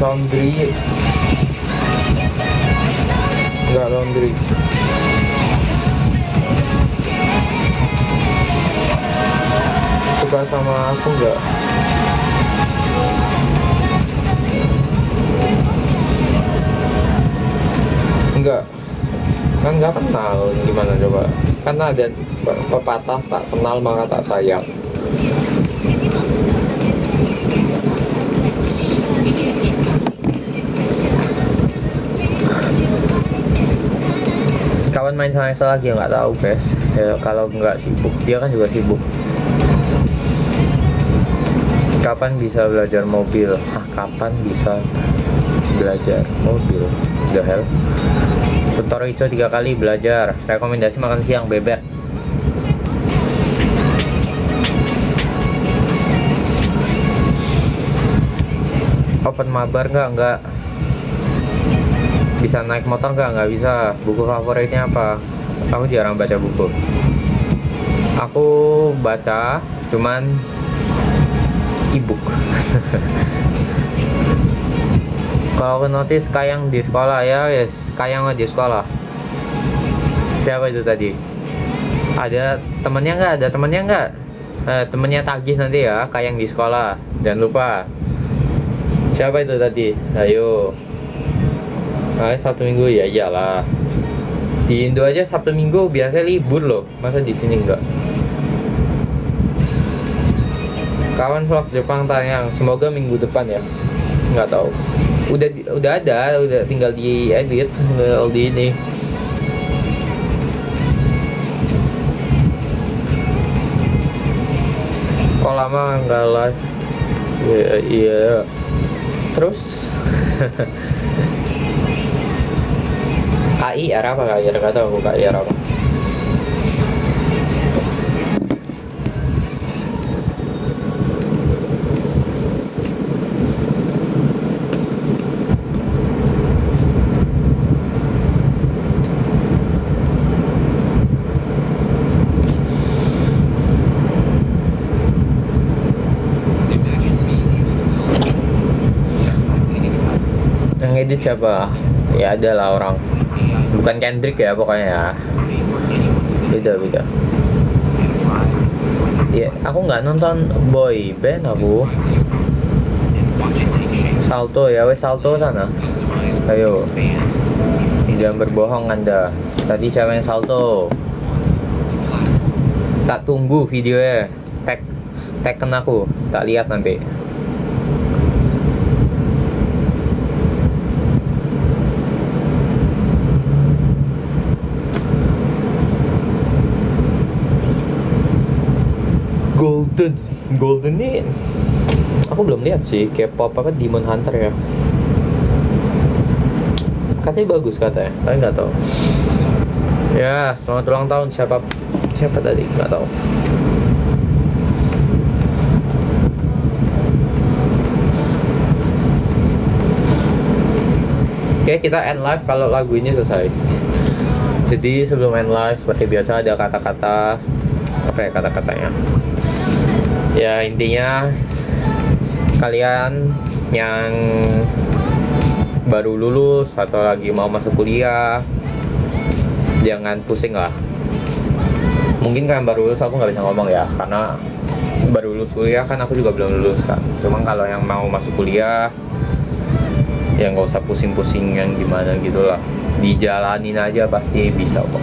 Laundry. Enggak laundry. Suka sama aku enggak? Enggak. Kan enggak kenal, gimana coba? Karena ada pepatah tak kenal maka tak sayang. Kawan main sama Excel lagi nggak tahu guys ya, kalau nggak sibuk dia kan juga sibuk. Kapan bisa belajar mobil? Kapan bisa belajar mobil? The hell. Tutor Ico 3 kali belajar. Rekomendasi makan siang bebek. Open mabar nggak? Bisa naik motor nggak bisa. Buku favoritnya apa? Aku jarang baca buku. Aku baca cuman e-book. Kalau aku notice Kayang di sekolah ya, yes, Kayang di sekolah. Siapa itu tadi? Ada temennya nggak? Ada temennya nggak? Temennya tagih nanti ya, Kayang di sekolah. Jangan lupa. Siapa itu tadi? Ayo. Sabtu Minggu ya iyalah. Di Indo aja Sabtu Minggu biasa libur loh. Masa di sini enggak? Kawan vlog Jepang tayang. Semoga minggu depan ya. Nggak tahu. Udah ada, udah tinggal di edit, tinggal di ini. Kok lama nggak live? Iya. Terus KIR apa? KIR nggak tahu aku KIR apa. Yang edit siapa? Ya ada lah orang. Bukan Kendrick ya pokoknya ya. Beda. Ya, aku nggak nonton boy band aku. Salto ya, wes Salto sana. Ayo. Jangan berbohong Anda. Tadi cewek Salto. Tak tunggu videonya. Tagken aku, tak lihat nanti. Golden nih aku belum lihat sih. K-pop apa Demon Hunter ya, katanya bagus katanya, tapi nggak tahu ya. Selamat ulang tahun siapa tadi nggak tahu. Oke, kita end live kalau lagu ini selesai. Jadi sebelum end live seperti biasa ada kata-kata apa ya, kata-katanya ya, intinya kalian yang baru lulus atau lagi mau masuk kuliah jangan pusing lah. Mungkin kalian baru lulus, aku nggak bisa ngomong ya karena baru lulus kuliah kan, aku juga belum lulus kan. Cuma kalau yang mau masuk kuliah ya nggak usah pusing-pusing yang gimana gitulah, dijalanin aja pasti bisa kok.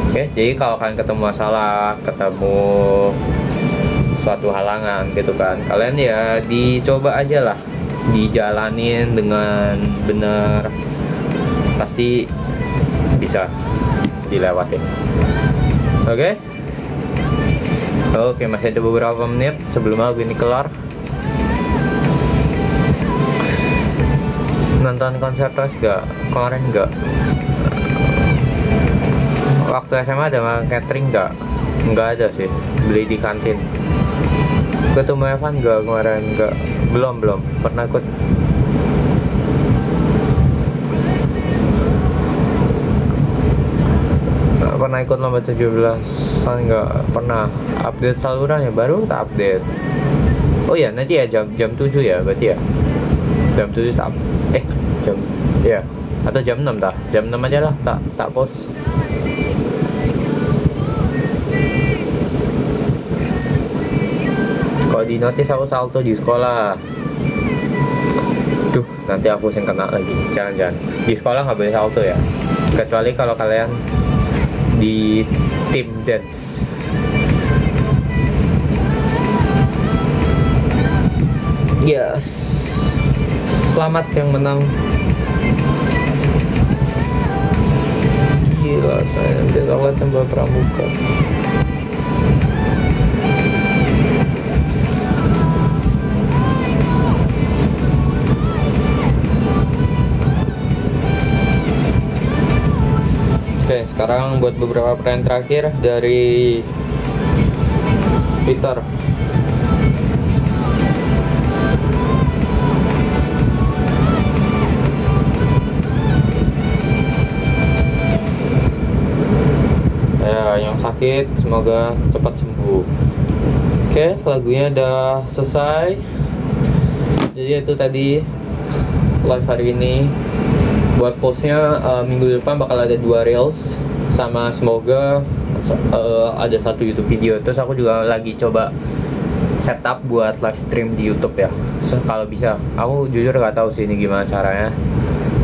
Oke, jadi kalau kalian ketemu masalah, ketemu suatu halangan gitu kan, kalian ya dicoba aja lah, dijalanin dengan benar, pasti bisa dilewatin. Oke, masih ada beberapa menit sebelum lagu ini kelar. Nonton konser terus gak? Kemarin gak? Waktu SMA ada catering gak? Nggak ada sih, beli di kantin. Ketemu Evan gak kemarin? Gak, belum pernah ikut. Gak pernah ikut lomba 17-an, gak pernah update saluran ya, baru tak update. Oh ya nanti ya jam 7 ya berarti ya. jam 7 tak jam ya atau jam 6 dah, jam 6 aja lah, tak post. Kalau di notice aku salto di sekolah, duh nanti aku yang kena lagi. Jangan di sekolah nggak boleh salto ya, kecuali kalau kalian di tim dance. Yes, selamat yang menang. Gila, saya nanti kalau tambah pramuka. Oke, sekarang buat beberapa pertanyaan terakhir dari Peter. Yang sakit semoga cepat sembuh. Oke, lagunya udah selesai. Jadi itu tadi live hari ini. Buat postnya minggu depan bakal ada 2 reels, sama semoga ada 1 YouTube video. Terus aku juga lagi coba setup buat live stream di YouTube ya. Kalau bisa, aku jujur nggak tahu sih ini gimana caranya.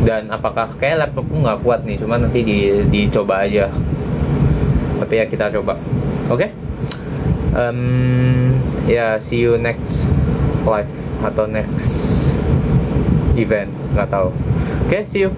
Dan apakah kayak laptopku nggak kuat nih, cuman nanti dicoba aja. Tapi ya kita coba. Oke? Ya, see you next live atau next event, nggak tahu. Oke, see you.